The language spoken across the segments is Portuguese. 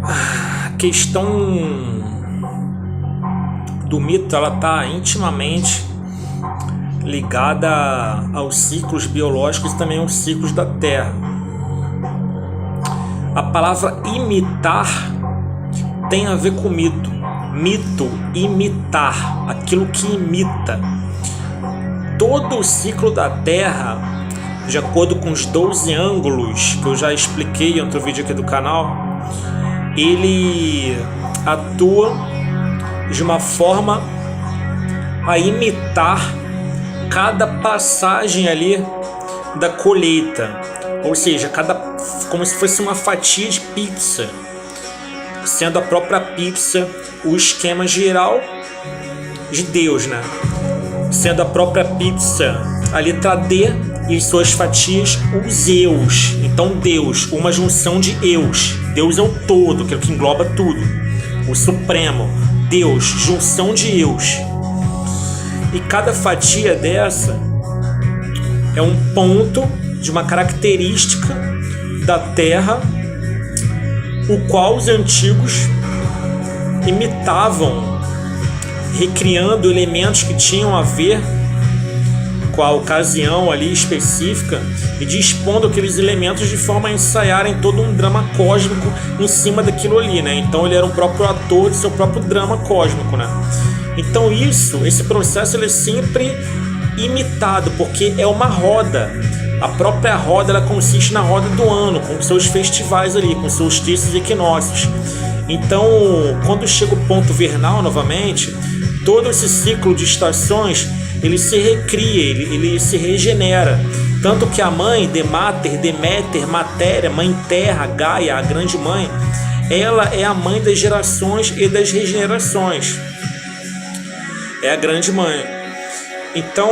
A questão do mito, ela está intimamente ligada aos ciclos biológicos e também aos ciclos da Terra. A palavra imitar tem a ver com mito. Mito, imitar, aquilo que imita. Todo o ciclo da Terra, de acordo com os 12 ângulos que eu já expliquei em outro vídeo aqui do canal, ele atua de uma forma a imitar cada passagem ali da colheita, ou seja, como se fosse uma fatia de pizza, sendo a própria pizza o esquema geral de Deus, né? Sendo a própria pizza a letra D e suas fatias os eus. Então Deus, uma junção de eus. Deus é o todo, aquilo que engloba tudo, o supremo. Deus, junção de eus. E cada fatia dessa é um ponto de uma característica da Terra, o qual os antigos imitavam, recriando elementos que tinham a ver com a ocasião ali específica e dispondo aqueles elementos de forma a ensaiarem todo um drama cósmico em cima daquilo ali, né? Então ele era o próprio ator de seu próprio drama cósmico, né? Então esse processo ele é sempre imitado, porque é uma roda. A própria roda, ela consiste na roda do ano, com seus festivais ali, com seus solstícios e equinócios. Então, quando chega o ponto vernal novamente, todo esse ciclo de estações, ele se recria, ele se regenera. Tanto que a mãe, Deméter, matéria, mãe terra, Gaia, a grande mãe, ela é a mãe das gerações e das regenerações. É a grande mãe. Então,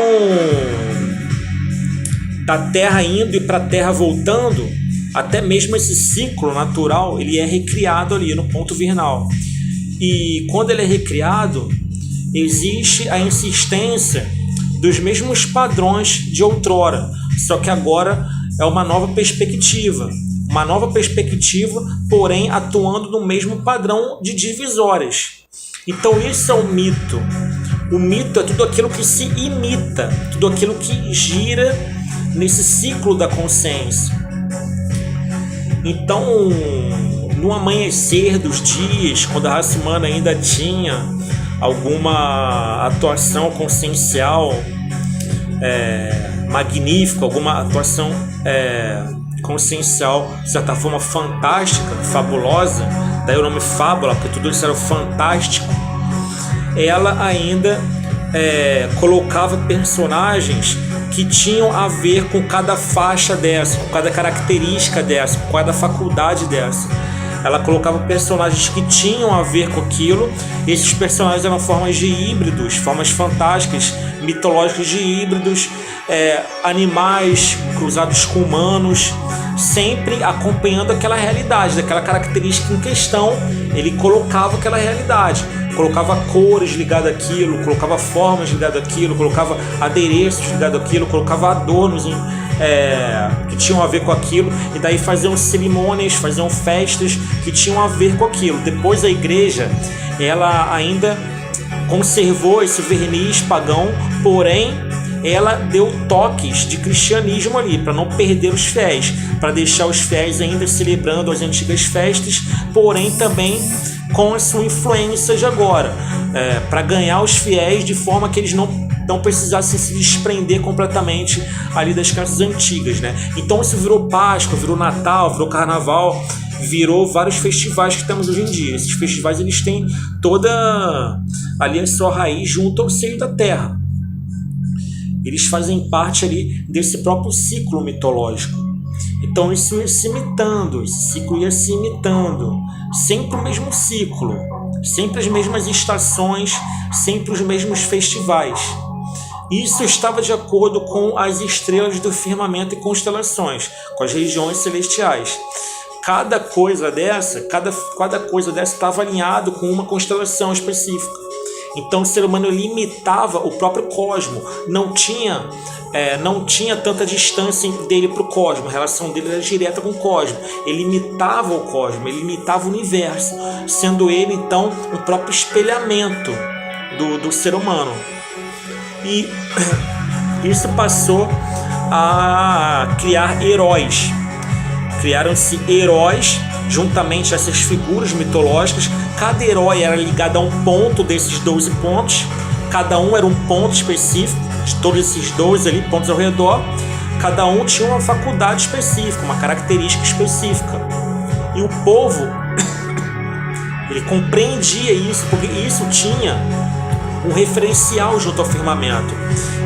da Terra indo e para a Terra voltando, até mesmo esse ciclo natural, ele é recriado ali no ponto vernal. E quando ele é recriado, existe a insistência dos mesmos padrões de outrora, só que agora é uma nova perspectiva, porém atuando no mesmo padrão de divisórias. Então isso é o mito. O mito é tudo aquilo que se imita, tudo aquilo que gira nesse ciclo da consciência. Então, no amanhecer dos dias, quando a raça humana ainda tinha alguma atuação consciencial magnífica, alguma atuação consciencial de certa forma fantástica, fabulosa, daí o nome fábula, porque tudo isso era fantástico, ela ainda colocava personagens que tinham a ver com cada faixa dessa, com cada característica dessa, com cada faculdade dessa. Ela colocava personagens que tinham a ver com aquilo. Esses personagens eram formas de híbridos, formas fantásticas, mitológicas de híbridos, animais cruzados com humanos, sempre acompanhando aquela realidade, daquela característica em questão. Ele colocava aquela realidade, colocava cores ligadas àquilo, colocava formas ligadas àquilo, colocava adereços ligados àquilo, colocava adornos que tinham a ver com aquilo, e daí faziam cerimônias, faziam festas que tinham a ver com aquilo. Depois a igreja, ela ainda conservou esse verniz pagão, porém ela deu toques de cristianismo ali, para não perder os fiéis, para deixar os fiéis ainda celebrando as antigas festas, porém também com a sua influência de agora, para ganhar os fiéis de forma que eles não precisassem se desprender completamente ali das crenças antigas, né? Então isso virou Páscoa, virou Natal, virou Carnaval, virou vários festivais que temos hoje em dia. Esses festivais, eles têm toda ali a sua raiz junto ao seio da Terra. Eles fazem parte ali desse próprio ciclo mitológico. Então isso ia se imitando, esse ciclo ia se imitando, sempre o mesmo ciclo, sempre as mesmas estações, sempre os mesmos festivais. Isso estava de acordo com as estrelas do firmamento e constelações, com as regiões celestiais. Cada coisa dessa estava alinhado com uma constelação específica. Então o ser humano limitava o próprio cosmo, não tinha tanta distância dele para o cosmo, a relação dele era direta com o cosmo, ele limitava o cosmo, ele limitava o universo, sendo ele então um próprio espelhamento do ser humano. E isso passou a criar heróis. Criaram-se heróis juntamente a essas figuras mitológicas. Cada herói era ligado a um ponto desses 12 pontos. Cada um era um ponto específico de todos esses 12 ali, pontos ao redor. Cada um tinha uma faculdade específica, uma característica específica. E o povo ele compreendia isso, porque isso tinha um referencial junto ao firmamento.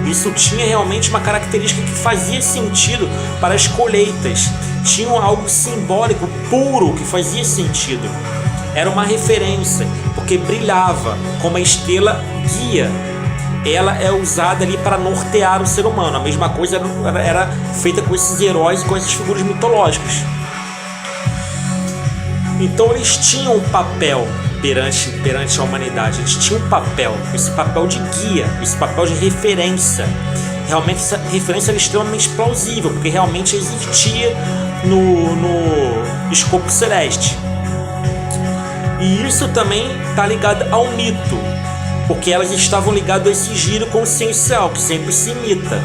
Isso tinha realmente uma característica que fazia sentido para as colheitas. Tinha algo simbólico, puro, que fazia sentido. Era uma referência, porque brilhava como a estrela guia. Ela é usada ali para nortear o ser humano. A mesma coisa era feita com esses heróis e com essas figuras mitológicas. Então eles tinham um papel perante a humanidade. Eles tinham um papel, esse papel de guia, esse papel de referência. Realmente essa referência era extremamente plausível, porque realmente existia no escopo celeste. E isso também está ligado ao mito, porque elas estavam ligadas a esse giro consciencial que sempre se imita.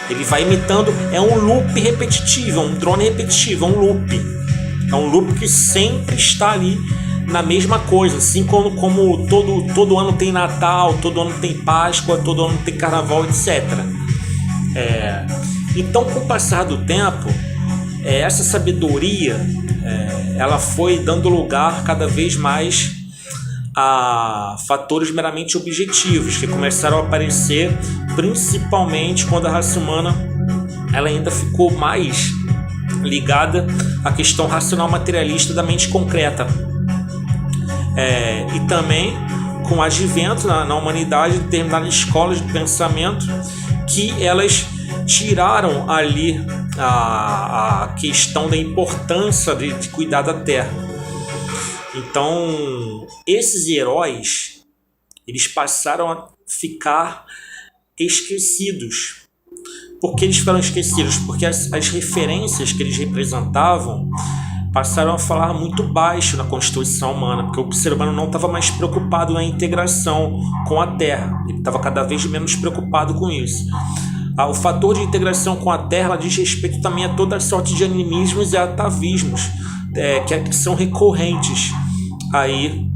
Ele vai imitando, é um loop repetitivo, é um drone repetitivo, é um loop. É um loop que sempre está ali na mesma coisa, assim como todo ano tem Natal, todo ano tem Páscoa, todo ano tem Carnaval, etc. Então, com o passar do tempo, essa sabedoria ela foi dando lugar cada vez mais a fatores meramente objetivos, que começaram a aparecer principalmente quando a raça humana ela ainda ficou mais ligada à questão racional materialista da mente concreta. E também com o advento na humanidade de determinadas escolas de pensamento que elas tiraram ali a questão da importância de cuidar da Terra. Então, esses heróis, eles passaram a ficar esquecidos. Por que eles ficaram esquecidos? Porque as referências que eles representavam passaram a falar muito baixo na constituição humana, porque o ser humano não estava mais preocupado na integração com a Terra, ele estava cada vez menos preocupado com isso. O fator de integração com a Terra diz respeito também a toda sorte de animismos e atavismos que são recorrentes aí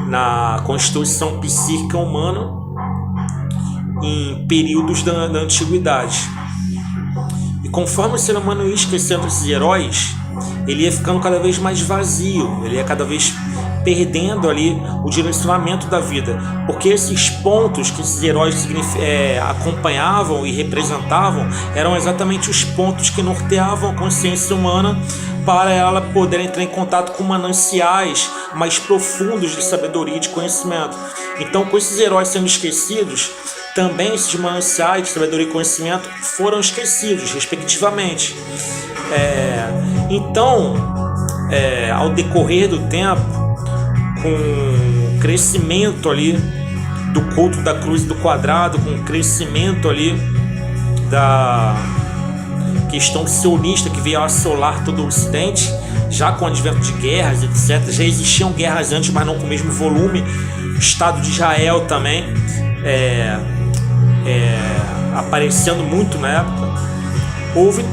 na constituição psíquica humana em períodos da antiguidade. E conforme o ser humano ia esquecendo esses heróis, ele ia ficando cada vez mais vazio, ele ia cada vez perdendo ali o direcionamento da vida, porque esses pontos que esses heróis acompanhavam e representavam eram exatamente os pontos que norteavam a consciência humana para ela poder entrar em contato com mananciais mais profundos de sabedoria e de conhecimento. Então, com esses heróis sendo esquecidos, também esses mananciais de sabedoria e conhecimento foram esquecidos, respectivamente. Então, ao decorrer do tempo, com o crescimento ali do culto da cruz e do quadrado, com o crescimento ali da questão sionista que veio a assolar todo o Ocidente, já com o advento de guerras, etc. Já existiam guerras antes, mas não com o mesmo volume. O Estado de Israel também aparecendo muito na época. Houveram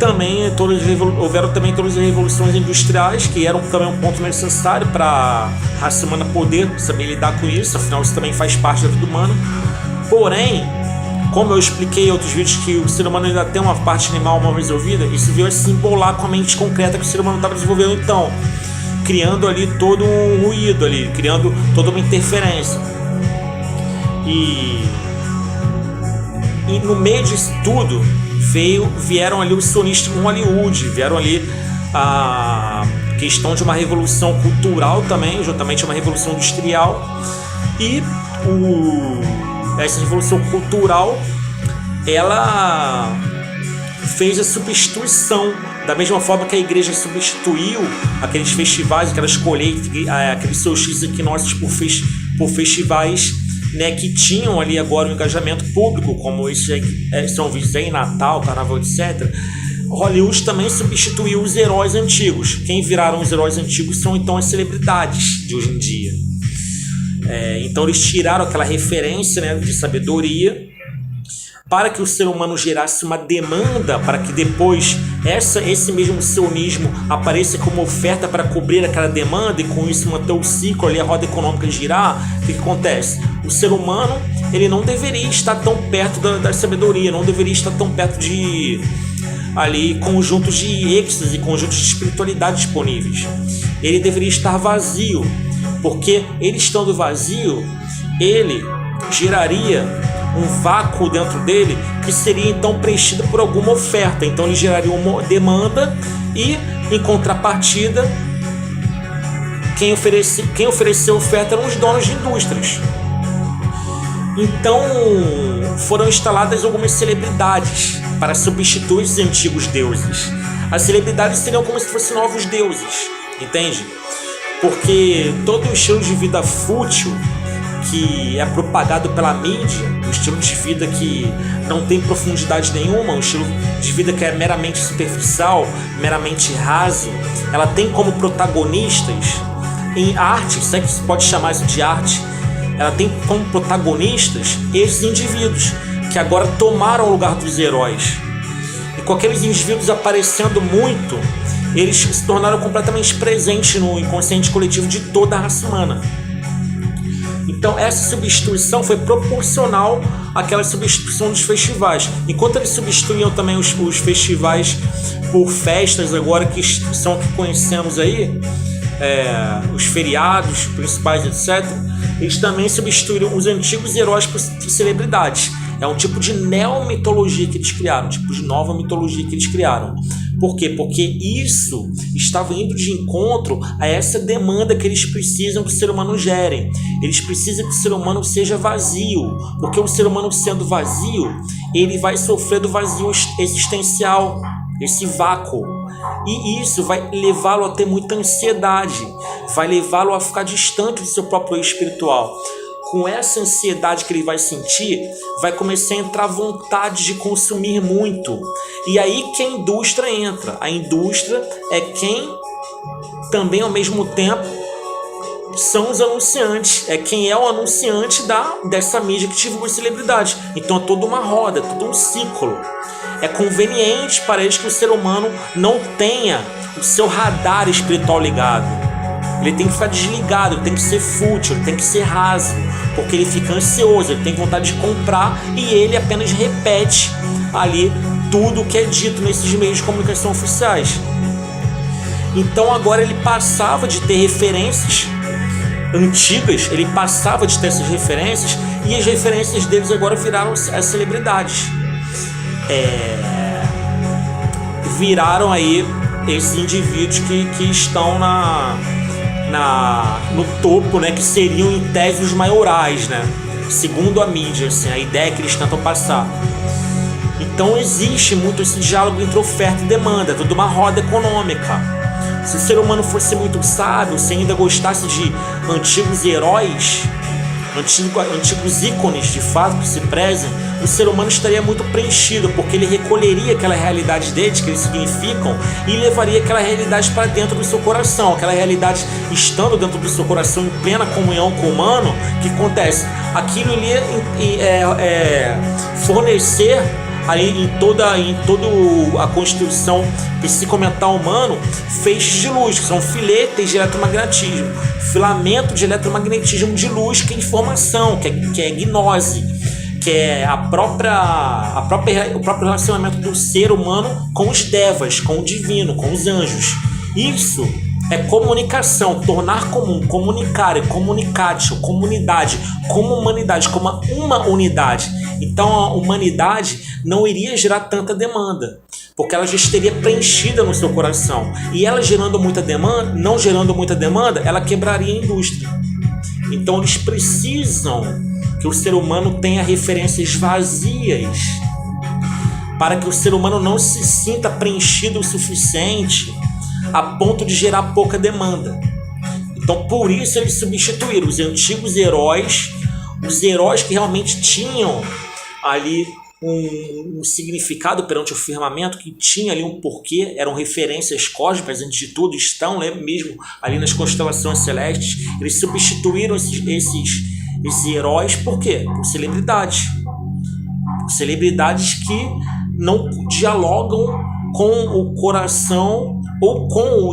também todas as revoluções industriais, que eram também um ponto necessário para a raça humana poder saber lidar com isso, afinal isso também faz parte da vida humana. Porém, como eu expliquei em outros vídeos que o ser humano ainda tem uma parte animal mal resolvida, isso veio a se embolar com a mente concreta que o ser humano estava desenvolvendo, então criando ali todo um ruído ali, criando toda uma interferência. E no meio disso tudo vieram ali os sionistas com Hollywood, vieram ali a questão de uma revolução cultural também, juntamente uma revolução industrial, e essa revolução cultural ela fez a substituição, da mesma forma que a igreja substituiu aqueles festivais, aquelas colheitas, aqueles solstícios equinócios por festivais, né, que tinham ali agora um engajamento público, como esses são vistos aí, Natal, Carnaval, etc. Hollywood também substituiu os heróis antigos. Quem viraram os heróis antigos são então as celebridades de hoje em dia. Então eles tiraram aquela referência, né, de sabedoria, para que o ser humano gerasse uma demanda, para que depois esse mesmo sionismo apareça como oferta para cobrir aquela demanda, e com isso manter o ciclo ali, a roda econômica girar. O que acontece? O ser humano, ele não deveria estar tão perto da sabedoria, não deveria estar tão perto de ali conjuntos de êxtase, conjuntos de espiritualidade disponíveis. Ele deveria estar vazio, porque ele estando vazio, ele geraria um vácuo dentro dele que seria então preenchido por alguma oferta. Então ele geraria uma demanda e, em contrapartida, quem ofereceu oferta eram os donos de indústrias. Então foram instaladas algumas celebridades para substituir os antigos deuses. As celebridades seriam como se fossem novos deuses, entende? Porque todo o estilo de vida fútil que é propagado pela mídia, um estilo de vida que não tem profundidade nenhuma, um estilo de vida que é meramente superficial, meramente raso, ela tem como protagonistas em arte, se é que se pode chamar isso de arte, ela tem como protagonistas esses indivíduos que agora tomaram o lugar dos heróis. E com aqueles indivíduos aparecendo muito, eles se tornaram completamente presentes no inconsciente coletivo de toda a raça humana. Então essa substituição foi proporcional àquela substituição dos festivais. Enquanto eles substituíam também os festivais por festas agora que são que conhecemos aí, os feriados principais, etc., eles também substituíram os antigos heróis por celebridades. É um tipo de neomitologia que eles criaram, um tipo de nova mitologia que eles criaram. Por quê? Porque isso estava indo de encontro a essa demanda que eles precisam que o ser humano gere. Eles precisam que o ser humano seja vazio, porque o ser humano sendo vazio, ele vai sofrer do vazio existencial, esse vácuo. E isso vai levá-lo a ter muita ansiedade, vai levá-lo a ficar distante do seu próprio eu espiritual. Com essa ansiedade que ele vai sentir, vai começar a entrar vontade de consumir muito. E aí que a indústria entra. A indústria é quem também, ao mesmo tempo, são os anunciantes. É quem é o anunciante dessa mídia que divulga as celebridades. Então é toda uma roda, é todo um ciclo. É conveniente para eles que o ser humano não tenha o seu radar espiritual ligado. Ele tem que ficar desligado, ele tem que ser fútil, ele tem que ser raso, porque ele fica ansioso, ele tem vontade de comprar e ele apenas repete ali tudo o que é dito nesses meios de comunicação oficiais. Então agora ele passava de ter referências antigas, ele passava de ter essas referências, e as referências deles agora viraram as celebridades. Viraram aí esses indivíduos que estão no topo, né, que seriam em tese os maiorais, né, segundo a mídia, assim, a ideia que eles tentam passar. Então existe muito esse diálogo entre oferta e demanda, é toda uma roda econômica. Se o ser humano fosse muito sábio, se ainda gostasse de antigos heróis, antigos ícones de fato que se prezem, o ser humano estaria muito preenchido, porque ele recolheria aquela realidade deles, que eles significam, e levaria aquela realidade para dentro do seu coração. Aquela realidade estando dentro do seu coração, em plena comunhão com o humano, o que acontece? Aquilo iria fornecer aí em toda a constituição psicomental humano feixes de luz, que são filetes de eletromagnetismo, filamento de eletromagnetismo de luz, que é informação, que é gnose, que é o próprio relacionamento do ser humano com os devas, com o divino, com os anjos. Isso é comunicação, tornar comum, comunicare, communicatio, comunidade, como humanidade, como uma unidade. Então a humanidade não iria gerar tanta demanda, porque ela já estaria preenchida no seu coração. E ela gerando muita demanda, não gerando muita demanda, ela quebraria a indústria. Então eles precisam que o ser humano tenha referências vazias, para que o ser humano não se sinta preenchido o suficiente a ponto de gerar pouca demanda. Então, por isso eles substituíram os antigos heróis, os heróis que realmente tinham ali um significado perante o firmamento, que tinha ali um porquê, eram referências cósmicas, antes de tudo, estão mesmo ali nas constelações celestes. Eles substituíram esses heróis, por quê? Por celebridades. Celebridades que não dialogam com o coração ou com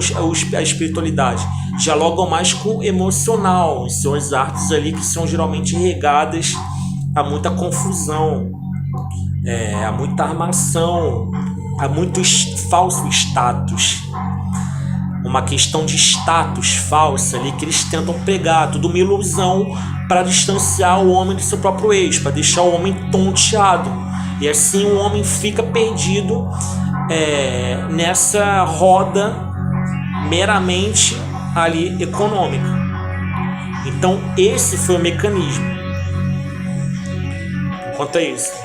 a espiritualidade, dialogam mais com o emocional, em suas artes ali que são geralmente regadas a muita confusão, a muita armação, a muito falso status, uma questão de status falsa ali que eles tentam pregar, tudo uma ilusão para distanciar o homem do seu próprio eixo, para deixar o homem tonteado, e assim o homem fica perdido nessa roda meramente ali econômica. Então esse foi o mecanismo quanto a isso.